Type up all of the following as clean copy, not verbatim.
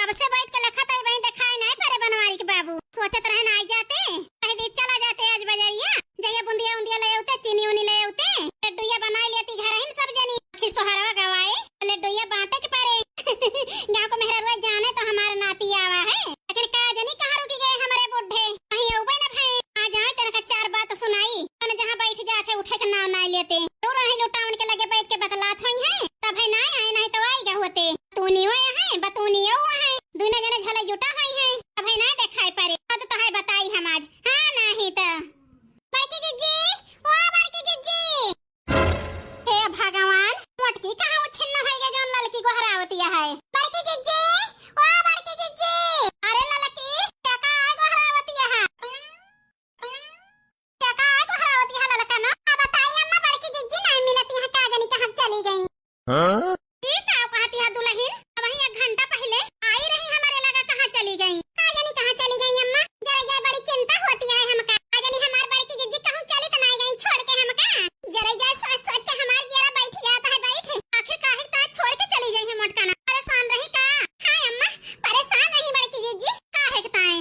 कब से बैठ के लखत है वहीं दिखाई नहीं पड़े बनवारी के बाबू। सोचत रहे ना आई जाते कह दी चला जाते आज बजरिया जया बुंदिया उंदिया ले उते चीनी उनी ले उते लड्डूया बनाई लेती घर हिन सब जनी की सोहरवा गवाए लड्डूया बांटे के पारे गांव को मेहरवा जाने तो हमारा नाती आवा है लेकिन का जनी कहां रुक गए हमारे बुढ़े कहीं उबे न भई आ जाए तेरे का चार बात सुनाई और जहां बैठ जाते उठे के नाम नहीं लेते तो रही लुटावन के लगे बैठ के बतलात हुई है तब है नहीं आए नहीं तो आई गा होते तूनी हुए है बतूनी है दोनों जने झले जुटा हुई है अब है नहीं दिखाई पड़े तो है बताई हम आज हां नहीं तो बड़की जीजी ओ बड़की जीजी हे भगवान मोटकी कहां उछिन्न होएगा जोन लड़की को हरावती है बड़की जीजी ओ बड़की जीजी अरे लड़की काका आए को हरावती है काका आए को हरावती है लड़का ना बताइए अम्मा बड़की जीजी नहीं मिलती है का जानी कहां चली गई हां ये का कहती है दुल्हन अब वही 1 घंटा पहले आई रही हमारे लगा कहां चली गई का जानी कहां चली गई अम्मा जरा जरा बड़ी चिंता होती है हमका का जानी हमार बड़की जीजी कहां चली तो नहीं गई छोड़ के हमका जरा जरा सोच सोच के हमार जरा बैठ जाता है बैठ आखिर काहे ता छोड़ के चली गई है मोटकाना परेशान रही का हां अम्मा परेशान नहीं बड़की जीजी काहे के ताए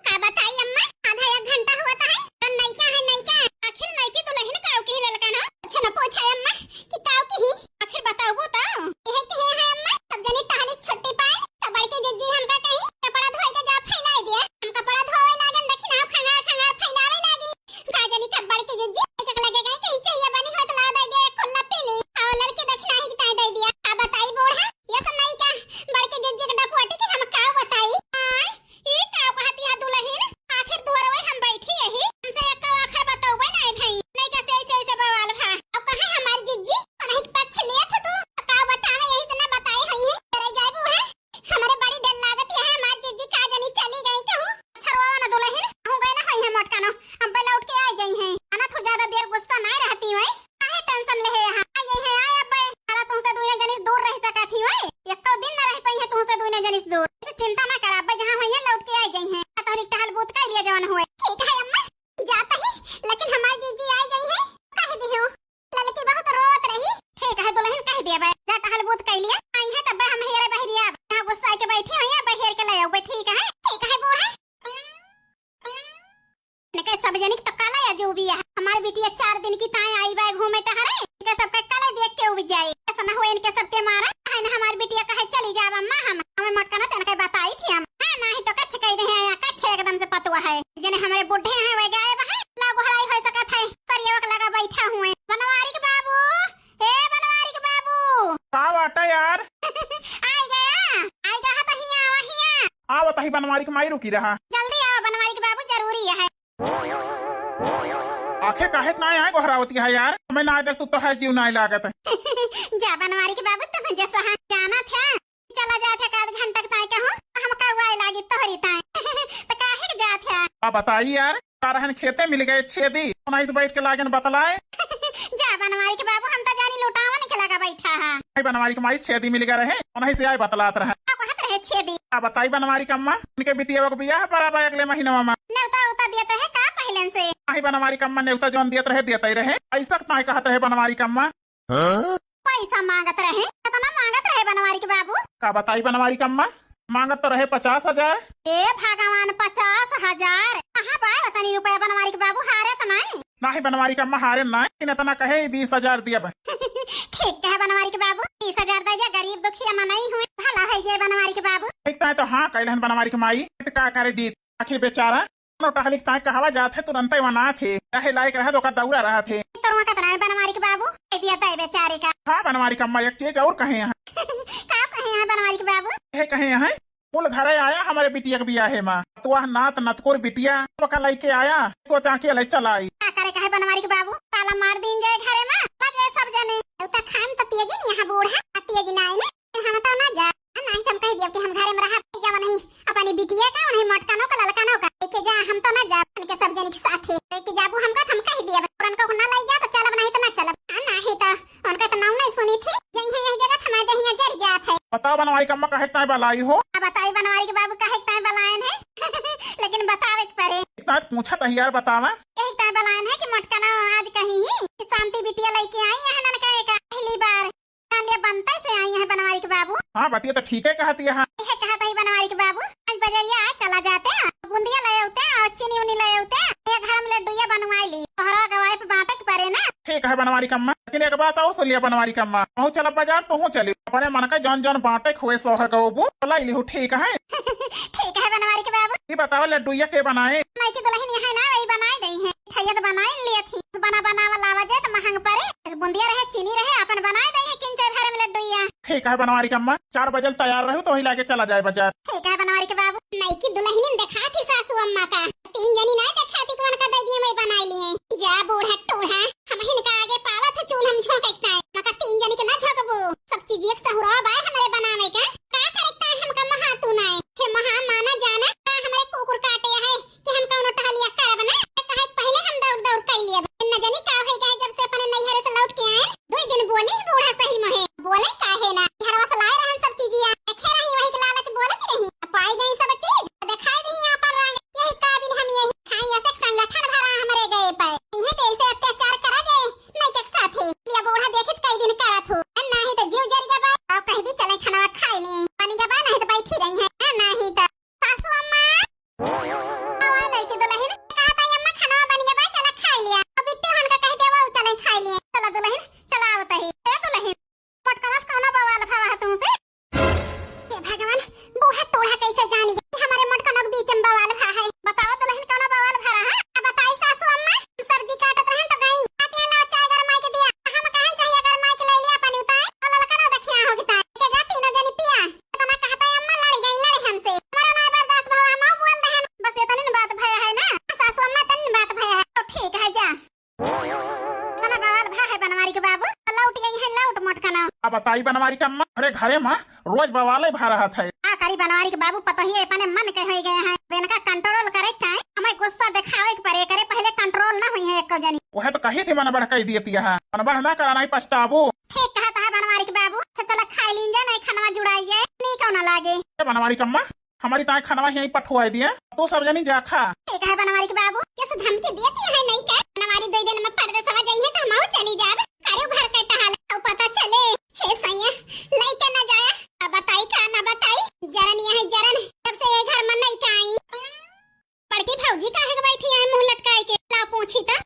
का बताई अम्मा आधा 1 घंटा हुआ था है तो नहीं का है नहीं का आखिर नहीं की दुल्हन काऊ की लड़का ना अच्छा ना पूछा अम्मा कि काऊ की आखिर बताओ तो यह के है अम्मा सब जने टहली छुट्टी पाए तो बड़के जीजी हमका कहीं कपड़ा धोए के जा फैलाई दिया हम कपड़ा धोए लागन देखी ना खंगार खंगार फैलावे लागी का जानी कब बड़के जीजी एक लगे गई कहीं चाहिए बनी हो तो ला दे दे खुला पीली और लड़के देखना ही काहे दे दिया का बताई बूढ़ा ये सब नहीं का बड़के जीजी के डपोटी के हम का बताई आय ये का कहती है दुल्हन आखिर दुआरवे हम बैठी यही हमसे एक आखिर बताओ नहीं भाई नहीं कैसे ऐसे ऐसे बवाल भा अब कहां हमारी जीजी नहीं पक्ष लिया था तू का बतावे यही से ना बताई हई है करे जाए बूढ़ा हमारे बड़ी डर लागत है हमारी जीजी का जानी चली गई कहूं छरवा ना दुल्हन हो गए ना हई है मोटकानो हम पहले उठ के आ गई हैं आना तो ज्यादा देर गुस्सा नहीं रहती है काहे टेंशन ले है यहां आ गई है आए अब अरे तुमसे दुनिया जनिस दूर रह सका थी ओए एक तो दिन न रह पई है तुमसे दुनिया जनिस दूर इसे चिंता ना कर अब जहां हुई है लौट के आ गई हैं तोहरी टहल बूत का लिए जवान हुए ठीक है अम्मा जाता ही लेकिन हमारी जीजी आ गई है काहे दी हो लड़की बहुत रोत रही ठीक है दुल्हन कह दिया बे जा टहल बूत कर लिया आई है तब हम हेरे बहरिया यहां गुस्सा के बैठी हुई है बहेर के ले आओ बे ठीक है बूढ़ा लेके सब जनिक तो काला या जो भी है हमारी बेटी 4 दिन की ताई आई बे घूमे टहरे के सब का काला देख के उब जाए ऐसा ना हो इनके सबके मारा है ना हमारी बेटी कहे चली जाव अम्मा हमें मटका ना तनके बताई थी हम हां नहीं तो कच्छ कह दे हैं कच्छ एकदम से पतवा है जने हमारे बुढ़े हैं वे गायब है लागो हराई हो सकत है सरिया लगा बैठा हुए बनवारी के बाबू ए बनवारी के बाबू का बाटा यार आई गया तो हिया आओ तही बनवारी के माई रुकी रहा जल्दी आओ बनवारी के बाबू जरूरी है आखिर काहे ना आए गोहरावती है यार मैं ना देख तो है जीव नहीं लागत जा बनवारी के बाबू तुम जैसा जाना था चला जाते का आध घंटा तक कहूं हम का वाई लागी तोहरी ताई तो काहे के जात है अब बताइए यार कारहन खेते मिल गए छेदी उन्हीं से बैठ के लागन बतलाए जा बनवारी के बाबू हम तो जानी लुटावन के लगा बैठा है बनवारी के माई छेदी मिल गए रहे उन्हीं से आए बतलात रहे कहत रहे छेदी अब बताई बनवारी के अम्मा उनके बिटिया को बियाह बराबर अगले महीना में नेवता उता देता है का पहले से आई बनवारी के अम्मा नेवता जोन दियत रहे देते रहे ऐसा नहीं कहत रहे बनवारी के अम्मा पैसा मांगत रहे कितना मांगत रहे बनवारी के बाबू का बताई बनवारी के अम्मा मांगत तो रहे 50,000 ए भगवान 50,000 कहाँ पाए बतानी रुपया बनवारी के बाबू हारे तो नहीं बनवारी का अम्मा हारे नहीं इतना कहे 20,000 दिया ठीक है बनवारी के बाबू 30,000 दे जा गरीब दुखिया मनाई हुए भला है ये बनवारी के बाबू देखता है तो हाँ कहलन बनवारी के माई का करे दी आखिर बेचारा टहलिक ताए कहवा जात है तुरंत ही वना थे चाहे लायक रहे तो का दौड़ा रहा थे तो कितना है बनवारी के बाबू दिया था बेचारे का हाँ बनवारी का अम्मा एक चीज और कहे यहाँ का कहे हैं बनवारी के बाबू कहे यहाँ कुल घरे आया हमारे बिटिया के बिया है माँ तो वह नात नतकुर बिटिया का लेके आया सोचा के ले चला आई क्या करे कहे बनवारी के बाबू ताला मार दिन जाए घरे में लगे सब जने तो खान तो तेजी नहीं यहाँ बूढ़ा तेजी ना आए हम तो ना जा नहीं तुम कह दियो कि हम घरे में रहा जा नहीं अपनी बिटिया का नहीं मटकानो का ललकानो का लेके जा हम तो ना जा के सब जने के साथ लेके जाबू हमका हम कह दिया पुरन को ना ले जा तो चलब नहीं तो ना चलब नहीं तो उनका तो नाम नहीं सुनी थी जहीं यही जगह थमा दे यहाँ जर जात है बताओ बनवारी का अम्मा कहे ताए बलाई हो बताई बनवारी के बाबू कहे ताए बलायन है लेकिन बतावे के पड़े इतना पूछा तो यार बतावा यही ताए बलायन है कि मटकाना आज कहीं ही शांति बिटिया लेके आई है ननका का पहली बार जान लिया बनते से आई है बनवारी के बाबू। हाँ बतिया तो ठीक है कहती है। हाँ यह कहा था बनवारी के बाबू आज बजरिया चला जाते हैं बूंदिया ले आते हैं और चीनी उनी ले आते हैं एक घर में लड्डूया बनवाई ली तोहरा गवाए पे बांटे के परे ना। ठीक है बनवारी कम्मा, लेकिन एक बात आओ सुनिए बनवारी कम्मा, कहूँ चला बाजार तो हूँ चली अपने मन का जौन जौन बांटे खुए सोहर गबू लाई ली हूँ। ठीक है ठीक है बनवारी के बाबू। ये बताओ लड्डूया के बनाए? माई की दुल्हन है ना वही बनाई गई है ठैया तो बनाई लिए थी बना बनावा लावा जाए तो महंग पड़े बूंदिया रहे चीनी रहे अपन बनाए गई है किन चार घर में लड्डूया। ठीक है बनवारी कम्मा, 4 बजे तैयार रहो तो वही लाके चला जाए बाजार। ठीक है बनवारी के बाबू। माई की दुल्हन ने देखा थी सासू अम्मा का 3 जनी ना देखा थी कौन का दे दिए मैं बनाई लिए जा बूढ़ा टूढ़ा हम हिनका आगे पावा था चूल हम झोंकता है मका 3 जनी के ना झोंकबो सब चीज एक सहुरा बाय हमारे बनावे का करता है हमका महा तू ना हे महा माना जाना का हमारे कुकुर काटे है कि हम कौन टहलिया कर बना कहे पहले हम दौड़ दौड़ कर लिए न जानी का है का जब से अपने नैहरे से लौट के आए 2 दिन बोली बूढ़ा सही महे बोले काहे ना घरवा से लाए रहन सब चीजिया देखे रही वही के लालच बोले नहीं पाई गई सब चीज दिखाई दी यहां पर रंग यही काबिल हम यही खाई ऐसे संगठन भरा हमारे गए पे इहे देश से अत्याचार करा गए नहीं के साथ लिया बूढ़ा देखित कई दिन करत हो नहीं तो जीव जल गया और कह दी चले खाना खाई नहीं पानी का नहीं तो बैठी रही है नहीं तो सासू अम्मा आवा नहीं की दुल्हन कहा था अम्मा खाना बन गया चला खाई लिया अब इतने मन का कह देवा चले खाई लिए चला दुल्हन चला आवत है दुल्हन पटकवास कौन बवाल भावा तुमसे हे भगवान बूढ़ा टोढ़ा कैसे जानी गई हमारे मटकनक बीच में बवाल भा है बताओ दुल्हन कौन बवाल भा रहा है अब बताई सासू अम्मा सब्जी काटत रहन तो गई आते ला चाय गरमाई के दिया हम कहन चाहिए गरमाई के ले लिया पानी उतार और ललका ना दखिया हो गता के जा तीनों जनी पिया तना कहता अम्मा लड़ गई लड़ हमसे हमारा ना बर्दाश्त भवा हम बोल दहन बस इतनी बात भया है ना सासू अम्मा तनी बात भया है तो ठीक है जा तना बवाल भा है बनवारी के बाबू लौट गई है लौट मटकना। अब बताई बनवारी कम्मा, अरे घरे माँ रोज बवाले भा रहा था। कारी बनवारी के बाबू पता ही अपने मन के हो गए हैं बेनका कंट्रोल करे का हमें गुस्सा दिखावे के परे करे पहले कंट्रोल ना हुई है एक जनी वह तो कही थी मन बढ़ कही दी है मन बढ़ ना कराना ही पछताबू। ठीक कहा था बनवारी के बाबू चला खाई लीजिए नहीं खाना जुड़ाइए नहीं कौन लागे बनवारी कम्मा हमारी ताए खानवा यहीं पठुआई दिया तो सब जनी जा खा। ठीक है बनवारी के बाबू कैसे धमकी देती है नहीं क्या बनवारी 2 दिन में पर्दे सवा जाई है तो हम चली जाब करे घर का टहाल तो पता चले हे सैया लइका ना जाया अब बताई का ना बताई जरन यह जरन जब से ये घर में नहीं का आई बड़की भौजी काहे बैठी है मुंह लटकाए के ला पूछी ता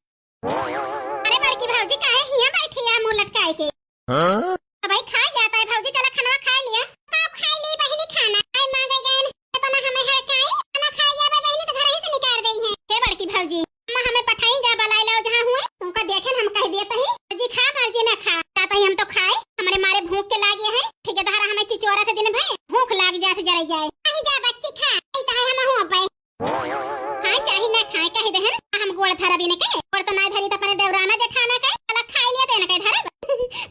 अरे बड़की भौजी काहे हिया बैठी है मुंह लटकाए के अब भाई खा जाता है भौजी चला खाना खा लिया कब खाई ली बहनी खाना आई मांगे गए तो ना हमें हड़काई खाना खा जाबे बहनी तो घर ही से निकाल गई है हे बड़की भौजी अम्मा हमें पठाई जा बलाई लो जहां हुए तुमका देखे हम कह देते ही जी खा भौजी ना खा कहता ही हम तो खाए हमारे मारे भूख के लागे है ठेकेदार हमें चिचोरा से दिन भर भूख लाग जाए जरे जाए नहीं जा बच्ची खा नहीं तो हम हुआ पे खाए चाहे ना खाए कह दे हम गोड़ धरा भी न के गोड़ तो ना धरी तो अपने देवराना जेठाना के अलग खाई लिया तो न के धरे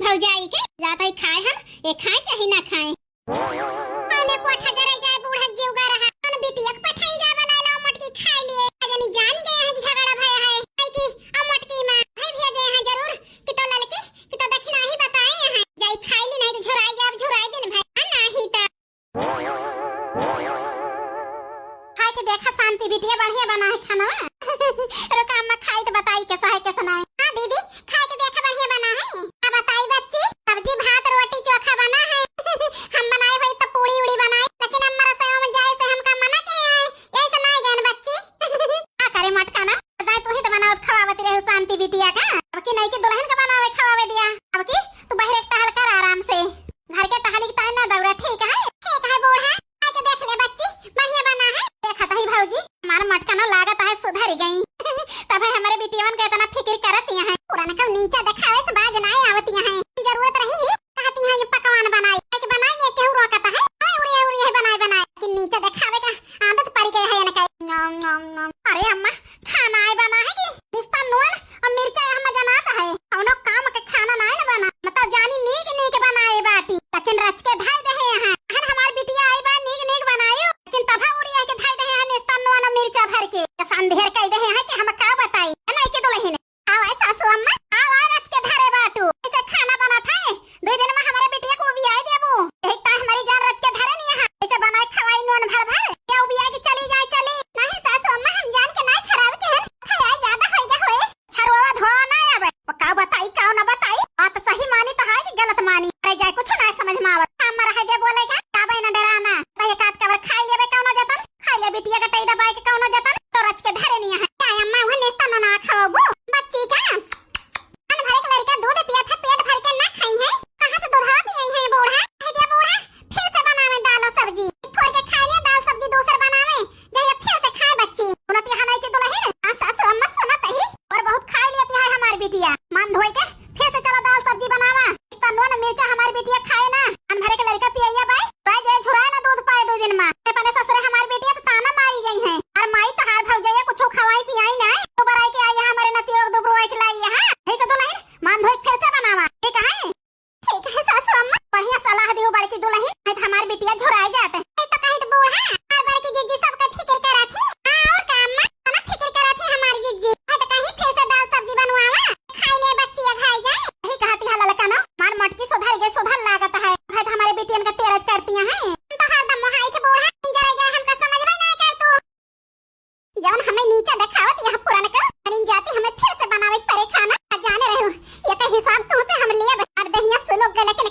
भौजाई के जाता ही खाए हम ये खाए चाहे ना खाए आने कोठा जरे जाए बूढ़ा जीव गा रहा अन बिटिया के पठाई जा बना लो मटकी खाई लिए अजनी जान गए हैं कि झगड़ा भया है आई की आ मटकी में है भेजे हैं जरूर कि तो लड़की कि तो दक्षिणा ही बताए हैं जाई खाई ली नहीं तो झुराई जाब झुराई दिन भाई नहीं तो खाए के देखा शांति बिटिया बढ़िया बना है खाना रुका अम्मा खाई तो बताई कैसा है कैसा नहीं। हां दीदी खाए के देखा बढ़िया बना है अब बताई बच्ची सब्जी भात रोटी चोखा बना है हम बनाए हुए तो पूरी उड़ी बनाई लेकिन अम्मा रसोई में जाए से हमका मना किए हैं यही से नहीं गए बच्ची आ करे मटका ना बताए तू ही तो बनाओ खवावती रहे शांति बिटिया का अब की नहीं की दुल्हन का बनावे खवावे दिया अब की तू बाहर एक टहल कर आराम से घर के टहली ताई ना दौड़ा ठीक है बूढ़ा आके देख ले बच्ची बढ़िया बना है देखा था ही भौजी हमारा मटका ना लागत है सुधर गई तब हमारे बिटियावन के इतना फिक्र करती हैं पुराना कल नीचे दिखावे से बाज ना आवती हैं जरूरत रही कहती हैं पकवान बनाई के बनाएंगे केहू रोकता है उड़ी है बनाए कि नीचे दिखावे का आदत पड़ गई है न कहीं अरे अम्मा खाना है बना है कि रिश्ता नून और मिर्चा हम जनाता है कौनो काम के खाना नहीं ना बना मतलब जानी नीक बनाए बाटी लेकिन रच के धाई दे यहाँ हन हमार बिटिया आई बा नीक बनायो लेकिन तभा उड़ी है के धाई दे यहाँ रिश्ता नून और मिर्चा भर के संदेह कह दे हैं कि हम का बताई नहीं के दुल्हन आओ नीचे दिखावत यहाँ पुराना का अरिन जाती हमें फिर से बनावे परे खाना जाने रहो ये का हिसाब तुमसे हम लिए बैठ दहिया सुनो गले के